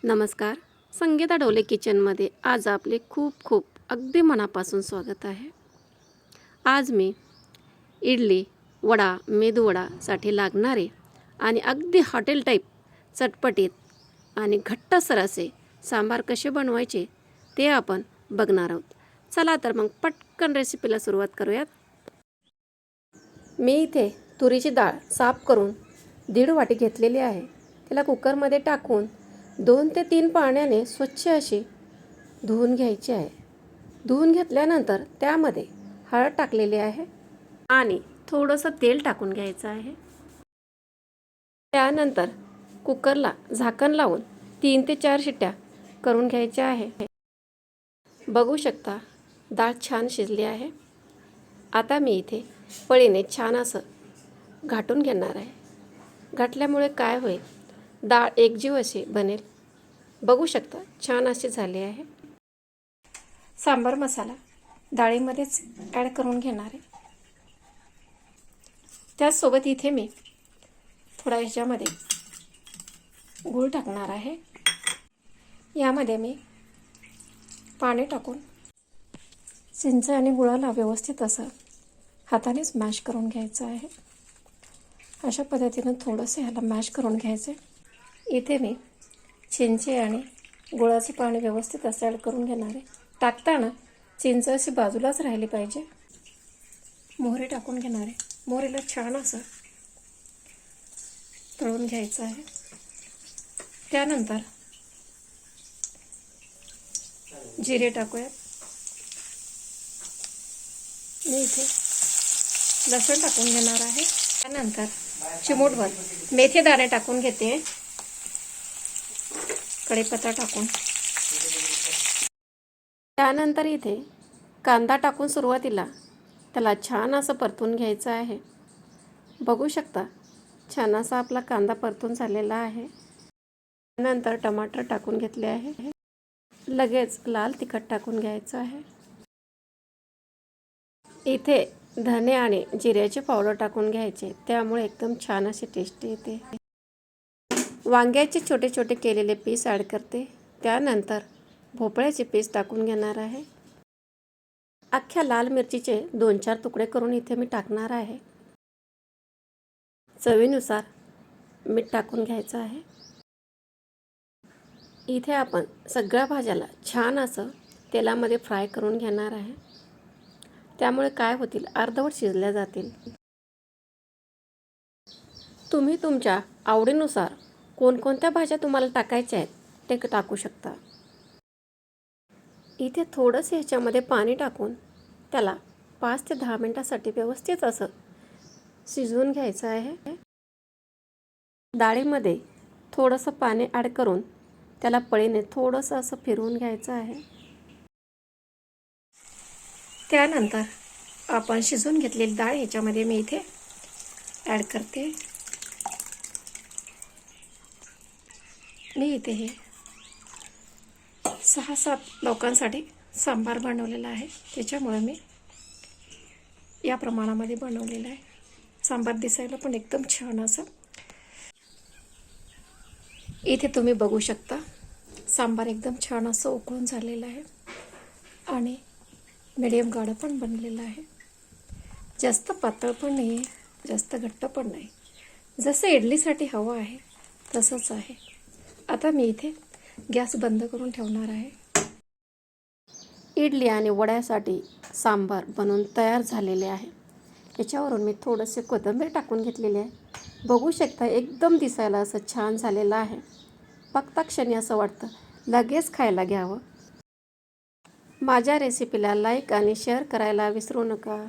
नमस्कार. संगीता ढोले किचनमध्ये आज आपले खूप खूप अगदी मनापासून स्वागत आहे. आज मी इडली, वडा, मेदूवडासाठी लागणारे आणि अगदी हॉटेल टाईप चटपटीत आणि घट्टसर असे सांबार कसे बनवायचे ते आपण बघणार आहोत. चला तर मग पटकन रेसिपीला सुरुवात करूयात. मी इथे तुरीची डाळ साफ करून 1.5 वाटी घेतलेली आहे. तिला कुकरमध्ये टाकून 2 ते 3 पाण्याने स्वच्छ अशी धुवून घ्यायची आहे. धुवून घेतल्यानंतर त्यामध्ये हळद टाकलेली आहे आणि थोडंसं तेल टाकून घ्यायचं आहे. त्यानंतर कुकरला झाकण लावून 3 ते 4 शिट्ट्या करून घ्यायच्या आहे. बघू शकता डाळ छान शिजली आहे. आता मी इथे पळीने छान असं घाटून घेणार आहे. घाटल्यामुळे काय होईल, डाळ एकजीव अशी बनेल. बघू शकता छान अशी झाली आहे. सांबार मसाला डाळीमध्येच ॲड करून घेणार आहे. त्याचसोबत इथे मी थोडा ह्याच्यामध्ये गूळ टाकणार आहे. यामध्ये मी पाणी टाकून चिंच आणि गुळाला व्यवस्थित असं हाताने मॅश करून घ्यायचं आहे. अशा पद्धतीनं थोडंसं ह्याला मॅश करून घ्यायचं. इथे मी चिंचे आणि गुळाचं पाणी व्यवस्थित असं ॲड करून घेणार आहे. टाकताना चिंच अशी बाजूलाच राहिली पाहिजे. मोहरी टाकून घेणार आहे. मोहरीला छान असं तळून घ्यायचं आहे. त्यानंतर जिरे टाकूयात. मी इथे लसूण टाकून घेणार आहे. त्यानंतर चिमूटभर मेथी दाणे टाकून घेते. कढीपत्ता टाकून त्यानंतर इथे कांदा टाकून सुरुवातीला त्याला छान असं परतून घ्यायचं आहे. बघू शकता छान असा आपला कांदा परतून झालेला आहे. नंतर टमाटर टाकून घेतले आहे. लगेच लाल तिखट टाकून घ्यायचं आहे. इथे धने आणि जिऱ्याचे पावडर टाकून घ्यायचे, त्यामुळे एकदम छान अशी टेस्ट येते. वांग्याचे छोटे छोटे केलेले पीस ॲड करते. त्यानंतर भोपळ्याचे पीस टाकून घेणार आहे. अख्ख्या लाल मिरचीचे 2-4 तुकडे करून इथे मी टाकणार आहे. चवीनुसार मीठ टाकून घ्यायचं आहे. इथे आपण सगळ्या भाज्याला छान असं तेलामध्ये फ्राय करून घेणार आहे. त्यामुळे काय होतील, अर्धवट शिजल्या जातील. तुम्ही तुमच्या आवडीनुसार कोणकोणत्या भाज्या तुम्हाला टाकायच्या आहेत ते टाकू शकता. इथे थोडंसं ह्याच्यामध्ये पाणी टाकून त्याला 5 ते 10 मिनिटासाठी व्यवस्थित असं शिजवून घ्यायचं आहे. डाळीमध्ये थोडंसं पाणी ॲड करून त्याला पळीने थोडंसं असं फिरवून घ्यायचं आहे. त्यानंतर आपण शिजवून घेतलेली डाळ ह्याच्यामध्ये मी इथे ॲड करते. मी इथे हे 6-7 लोकांसाठी सांबार बनवलेला आहे, त्याच्यामुळे मी या प्रमाणामध्ये बनवलेलं आहे. सांबार दिसायला पण एकदम छान असं. इथे तुम्ही बघू शकता सांबार एकदम छान असं उकळून झालेलं आहे आणि मीडियम गाढं पण बनलेलं आहे. जास्त पातळ पण नाही आहे, जास्त घट्ट पण नाही. जसं इडलीसाठी हवं आहे तसंच आहे. आता मी इथे गॅस बंद करून ठेवणार आहे. इडली आणि वड्यासाठी सांबार बनवून तयार झालेले आहे. याच्यावरून मी थोडेसे कोथिंबीर टाकून घेतलेले आहे. बघू शकता एकदम दिसायला असं छान झालेलं आहे. बघता क्षणी असं वाटतं लगेच खायला घ्यावं. माझ्या रेसिपीला लाईक आणि शेअर करायला विसरू नका.